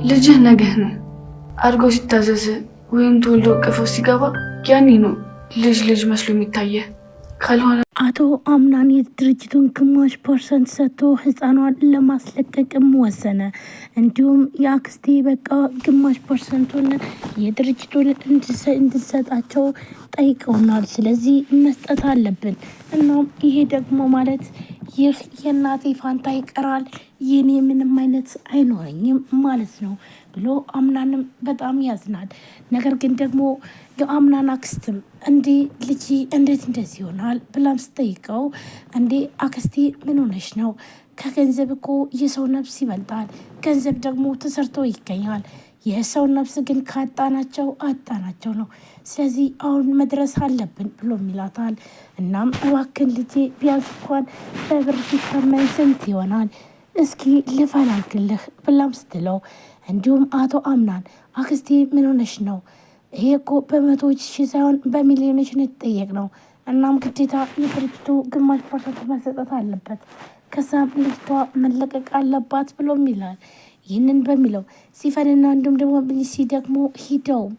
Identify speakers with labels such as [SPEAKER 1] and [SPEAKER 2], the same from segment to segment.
[SPEAKER 1] ልጅህ ነገህ ነው። አድጎ ሲታዘዝ ወይም ተወልዶ ቅፎ ሲገባ ያኔ ነው ልጅ መስሎ የሚታየህ። ካልሆነ
[SPEAKER 2] አቶ አምናን የድርጅቱን ግማሽ ፐርሰንት ሰጥቶ ህፃኗን ለማስለቀቅም ወሰነ። እንዲሁም የአክስቴ በቃ ግማሽ ፐርሰንቱን የድርጅቱን እንድንሰጣቸው ጠይቀውናል። ስለዚህ መስጠት አለብን። እናም ይሄ ደግሞ ማለት ይህ የእናቴ ፋንታ ይቀራል፣ የኔ ምንም አይነት አይኖረኝም ማለት ነው ብሎ አምናንም በጣም ያዝናል። ነገር ግን ደግሞ የአምናን አክስትም እንዴ ልጅ እንዴት እንደዚህ ይሆናል ብላም ስጠይቀው እንዴ አክስቴ ምን ሆነሽ ነው? ከገንዘብ እኮ የሰው ነፍስ ይበልጣል። ገንዘብ ደግሞ ተሰርቶ ይገኛል። የሰው ነፍስ ግን ካጣናቸው አጣናቸው ነው። ስለዚህ አሁን መድረስ አለብን ብሎ ይላታል። እናም እባክን ልጄ ቢያንስ እንኳን በብር ሲተመን ስንት ይሆናል? እስኪ ልፈላልግልህ ብላም ስትለው እንዲሁም አቶ አምናን አክስቴ ምን ሆነሽ ነው? ይሄ እኮ በመቶዎች ሺህ ሳይሆን በሚሊዮኖች ነው የተጠየቅነው። እናም ግዴታ የድርጅቱ ግማሽ ፐርሰንት መሰጠት አለበት። ከዛም ልጅቷ መለቀቅ አለባት ብሎም ይላል። ይህንን በሚለው ሲፈንና እንዲሁም ደግሞ ብሊሲ ደግሞ ሂደውም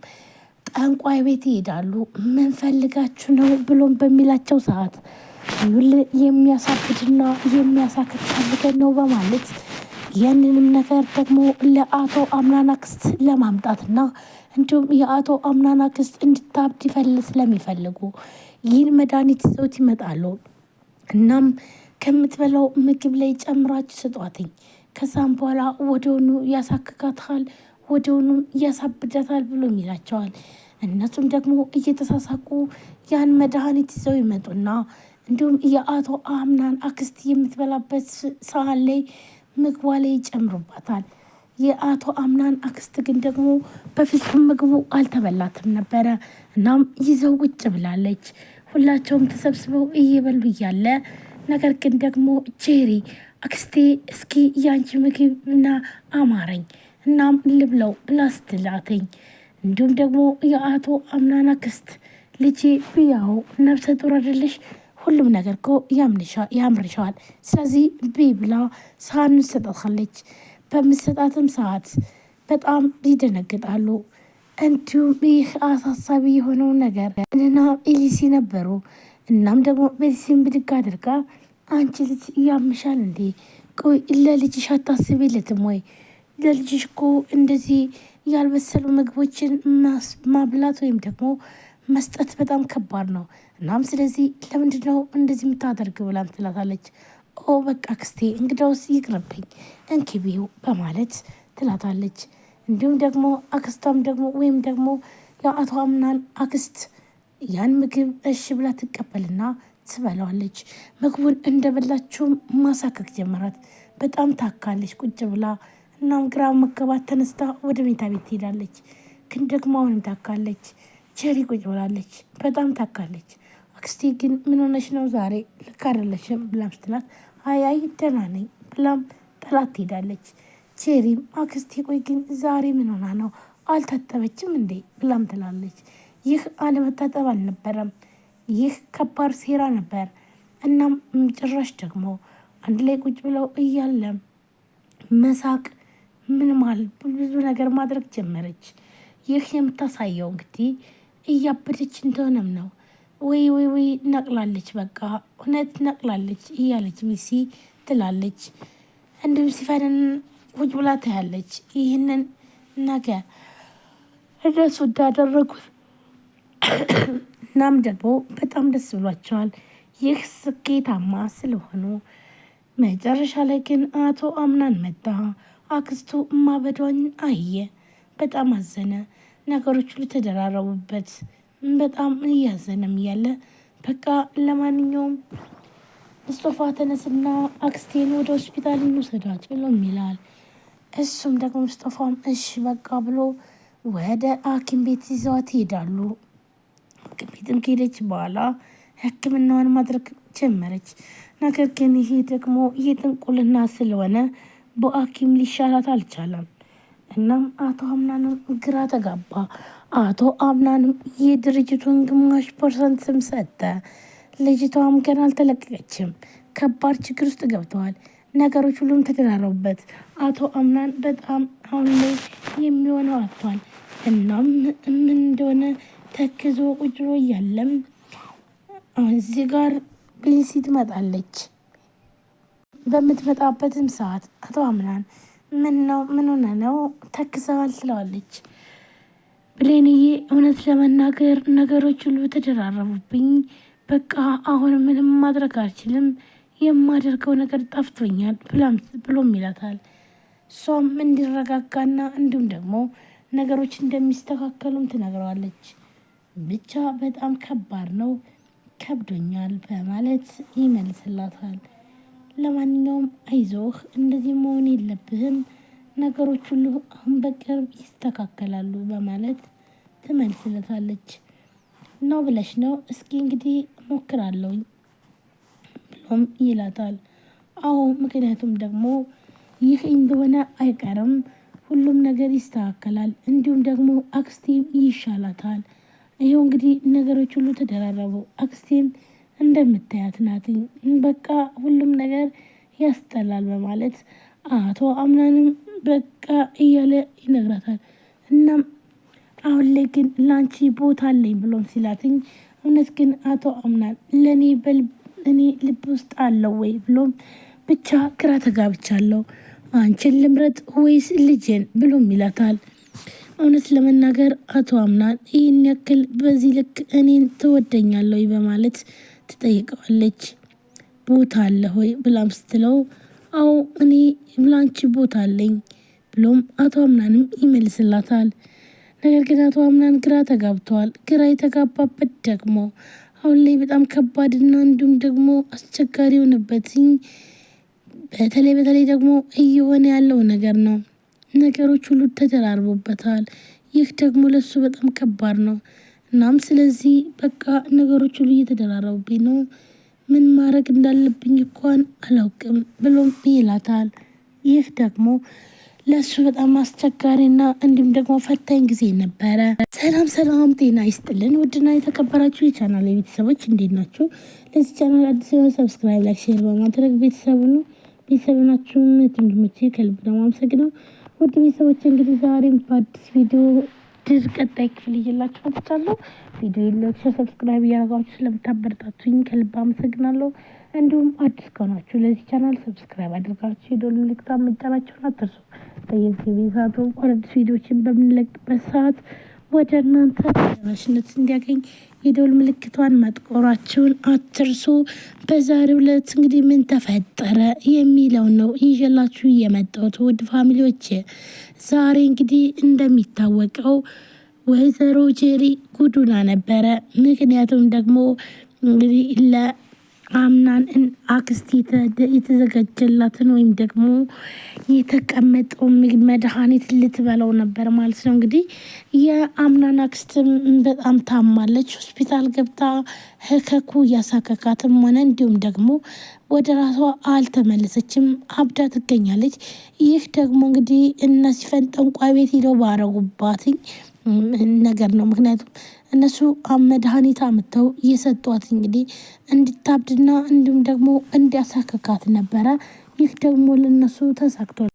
[SPEAKER 2] ጠንቋይ ቤት ይሄዳሉ። ምን ፈልጋችሁ ነው ብሎም በሚላቸው ሰዓት የሚያሳብድና የሚያሳክት ፈልገን ነው በማለት ያንንም ነገር ደግሞ ለአቶ አምናን አክስት ለማምጣትና እንዲሁም የአቶ አምናን አክስት እንድታብድ ስለሚፈልጉ ይህን መድኃኒት ይዘውት ይመጣሉ። እናም ከምትበላው ምግብ ላይ ጨምራችሁ ስጧትኝ፣ ከዛም በኋላ ወደሆኑ ያሳክካታል፣ ወደሆኑ ያሳብዳታል ብሎ ይላቸዋል። እነሱም ደግሞ እየተሳሳቁ ያን መድኃኒት ይዘው ይመጡና እንዲሁም የአቶ አምናን አክስት የምትበላበት ሰሃን ላይ ምግቧ ላይ ይጨምሩባታል። የአቶ አምናን አክስት ግን ደግሞ በፍጹም ምግቡ አልተበላትም ነበረ። እናም ይዘው ቁጭ ብላለች። ሁላቸውም ተሰብስበው እየበሉ እያለ ነገር ግን ደግሞ ጄሪ አክስቴ እስኪ ያንቺ ምግብና አማረኝ እናም ልብለው ብላ ስትላተኝ እንዲሁም ደግሞ የአቶ አምናን አክስት ልጄ ብያው ነፍሰ ጡር አይደለሽ? ሁሉም ነገር እኮ ያምርሻል። ስለዚህ ቢ ብላ ሳህኑን ትሰጣታለች። በምትሰጣትም ሰዓት በጣም ይደነግጣሉ። እንዲሁም ይህ አሳሳቢ የሆነው ነገር እና ኤሊሲ ነበሩ። እናም ደግሞ ቤሊሲን ብድግ አድርጋ አንቺ ልጅ ያምሻል እንዴ? ቆይ ለልጅሽ አታስቢለትም ወይ? ለልጅሽ እኮ እንደዚህ ያልበሰሉ ምግቦችን ማብላት ወይም ደግሞ መስጠት በጣም ከባድ ነው። እናም ስለዚህ ለምንድን ነው እንደዚህ የምታደርግ ብላም ትላታለች። ኦ በቃ አክስቴ እንግዳውስ ይቅርብኝ እንኪቢው በማለት ትላታለች። እንዲሁም ደግሞ አክስቷም ደግሞ ወይም ደግሞ የአቶ አምናን አክስት ያን ምግብ እሺ ብላ ትቀበልና ትበላዋለች። ምግቡን እንደበላችውም ማሳከክ ጀመራት። በጣም ታካለች ቁጭ ብላ። እናም ግራ መገባት ተነስታ ወደ መኝታ ቤት ትሄዳለች። ግን ደግሞ አሁንም ታካለች። ቼሪ ቁጭ ብላለች። በጣም ታካለች። አክስቴ ግን ምን ሆነሽ ነው ዛሬ ልክ አይደለሽም ብላም ስትላት አይ ደህና ነኝ ብላም ጥላት ትሄዳለች። ቼሪም አክስቴ ቆይ ግን ዛሬ ምን ሆና ነው አልታጠበችም እንዴ ብላም ትላለች። ይህ አለመታጠብ አልነበረም፣ ይህ ከባድ ሴራ ነበር። እናም ጭራሽ ደግሞ አንድ ላይ ቁጭ ብለው እያለ መሳቅ ምን ማለት ብዙ ነገር ማድረግ ጀመረች። ይህ የምታሳየው እንግዲህ እያበደች እንደሆነም ነው። ወይ ነቅላለች፣ በቃ እውነት ነቅላለች እያለች ሚሲ ትላለች። እንዲሁም ሲፈንን ቁጭ ብላ ታያለች። ይህንን ነገር እነሱ እንዳደረጉት እናም ደግሞ በጣም ደስ ብሏቸዋል። ይህ ስኬታማ ስለሆኑ መጨረሻ ላይ ግን አቶ አምናን መጣ። አክስቱ ማበዷን አየ። በጣም አዘነ። ነገሮች ሁሉ ተደራረቡበት። በጣም እያዘነም እያለ በቃ ለማንኛውም ሙስጠፋ ተነስና አክስቴን ወደ ሆስፒታል እንውሰዳት ብሎም ይላል። እሱም ደግሞ ሙስጠፋም እሺ በቃ ብሎ ወደ ሐኪም ቤት ይዘዋት ይሄዳሉ። ሐኪም ቤትም ከሄደች በኋላ ሕክምናዋን ማድረግ ጀመረች። ነገር ግን ይሄ ደግሞ የጥንቁልና ስለሆነ በሐኪም ሊሻላት አልቻለም። እናም አቶ አምናንም ግራ ተጋባ። አቶ አምናንም የድርጅቱን ግማሽ ፐርሰንት ስም ሰጠ። ልጅቷም ገና አልተለቀቀችም። ከባድ ችግር ውስጥ ገብተዋል። ነገሮች ሁሉም ተደራረቡበት። አቶ አምናን በጣም አሁን ላይ የሚሆነው አጥቷል። እናም ምን እንደሆነ ተክዞ ቁጭ ብሎ እያለም እዚህ ጋር ቢንሲ ትመጣለች። በምትመጣበትም ሰዓት አቶ አምናን ምን ሆነ ነው ተክዘዋል ትለዋለች። ብሌንዬ እውነት ለመናገር ነገሮች ሁሉ ተደራረቡብኝ። በቃ አሁን ምንም ማድረግ አልችልም። የማደርገው ነገር ጠፍቶኛል ብሎም ይላታል። እሷም እንዲረጋጋና እንዲሁም ደግሞ ነገሮች እንደሚስተካከሉም ትነግረዋለች። ብቻ በጣም ከባድ ነው፣ ከብዶኛል በማለት ይመልስላታል። ለማንኛውም አይዞህ፣ እንደዚህ መሆን የለብህም፣ ነገሮች ሁሉ አሁን በቅርብ ይስተካከላሉ በማለት ትመልስለታለች። ነው ብለሽ ነው? እስኪ እንግዲህ ሞክራለሁ ብሎም ይላታል። አዎ ምክንያቱም ደግሞ ይህ እንደሆነ አይቀርም፣ ሁሉም ነገር ይስተካከላል፣ እንዲሁም ደግሞ አክስቴም ይሻላታል። ይኸው እንግዲህ ነገሮች ሁሉ ተደራረቡ። አክስቴም እንደምታያት ናት። በቃ ሁሉም ነገር ያስጠላል በማለት አቶ አምናንም በቃ እያለ ይነግራታል። እናም አሁን ላይ ግን ላንቺ ቦታ አለኝ ብሎም ሲላትኝ እውነት ግን አቶ አምናን እኔ ልብ ውስጥ አለው ወይ ብሎም ብቻ ግራ ተጋብቻለሁ፣ አንቺን ልምረጥ ወይስ ልጄን ብሎም ይላታል። እውነት ለመናገር አቶ አምናን ይህን ያክል በዚህ ልክ እኔን ትወደኛለሁ በማለት ትጠይቀዋለች። ቦታ አለ ሆይ ብላም ስትለው አዎ እኔ ላንቺ ቦታ አለኝ ብሎም አቶ አምናንም ይመልስላታል። ነገር ግን አቶ አምናን ግራ ተጋብተዋል። ግራ የተጋባበት ደግሞ አሁን ላይ በጣም ከባድና እንዲሁም ደግሞ አስቸጋሪ የሆነበትኝ በተለይ ደግሞ እየሆነ ያለው ነገር ነው። ነገሮች ሁሉ ተደራርቦበታል። ይህ ደግሞ ለሱ በጣም ከባድ ነው። እናም ስለዚህ በቃ ነገሮች ሁሉ እየተደራረቡብኝ ነው፣ ምን ማድረግ እንዳለብኝ እንኳን አላውቅም ብሎም ይላታል። ይህ ደግሞ ለሱ በጣም አስቸጋሪና እንዲሁም ደግሞ ፈታኝ ጊዜ ነበረ። ሰላም ጤና ይስጥልን ውድና የተከበራችሁ የቻናል ቤተሰቦች እንዴት ናችሁ? ለዚህ ቻናል አዲስ ሰብስክራይብ፣ ላይክ፣ ሼር በማድረግ ቤተሰብ ናችሁ ወንድሞቼ ከልብ ነው የማመሰግነው። ውድ ቤተሰቦች እንግዲህ ዛሬም በአዲስ ቪዲዮ ድር ቀጣይ ክፍል ይዤላችሁ መጥቻለሁ። ቪዲዮ ላይክ፣ ሰብስክራይብ እያደረጋችሁ ስለምታበረታቱኝ ከልብ አመሰግናለሁ። እንዲሁም አዲስ ከሆናችሁ ለዚህ ቻናል ሰብስክራይብ አድርጋችሁ የደወል ምልክቱን መጫናችሁን አትርሱ። በየጊዜው አዳዲስ ቪዲዮዎችን በምንለቅበት ሰዓት ወደ እናንተ ተደራሽነት እንዲያገኝ የደወል ምልክቷን ማጥቆራችሁን አትርሱ። በዛሬው ዕለት እንግዲህ ምን ተፈጠረ የሚለው ነው ይዤላችሁ የመጣሁት ውድ ፋሚሊዎች። ዛሬ እንግዲህ እንደሚታወቀው ወይዘሮ ጄሪ ጉዱና ነበረ። ምክንያቱም ደግሞ እንግዲህ ለአምናን አክስት የተዘጋጀላትን ወይም ደግሞ የተቀመጠው መድኃኒት ልትበላው ነበር ማለት ነው። እንግዲህ የአምናን አክስት በጣም ታማለች። ሆስፒታል ገብታ ህከኩ እያሳከካትም ሆነ እንዲሁም ደግሞ ወደ ራሷ አልተመለሰችም፣ አብዳ ትገኛለች። ይህ ደግሞ እንግዲህ እነዚህ ጠንቋይ ቤት ሄደው ባረጉባትኝ ነገር ነው። ምክንያቱም እነሱ መድኃኒት አምጥተው እየሰጧት እንግዲህ እንድታብድና እንዲሁም ደግሞ እንዲያሳክካት ነበረ። ይህ ደግሞ ለነሱ ተሳክቷል።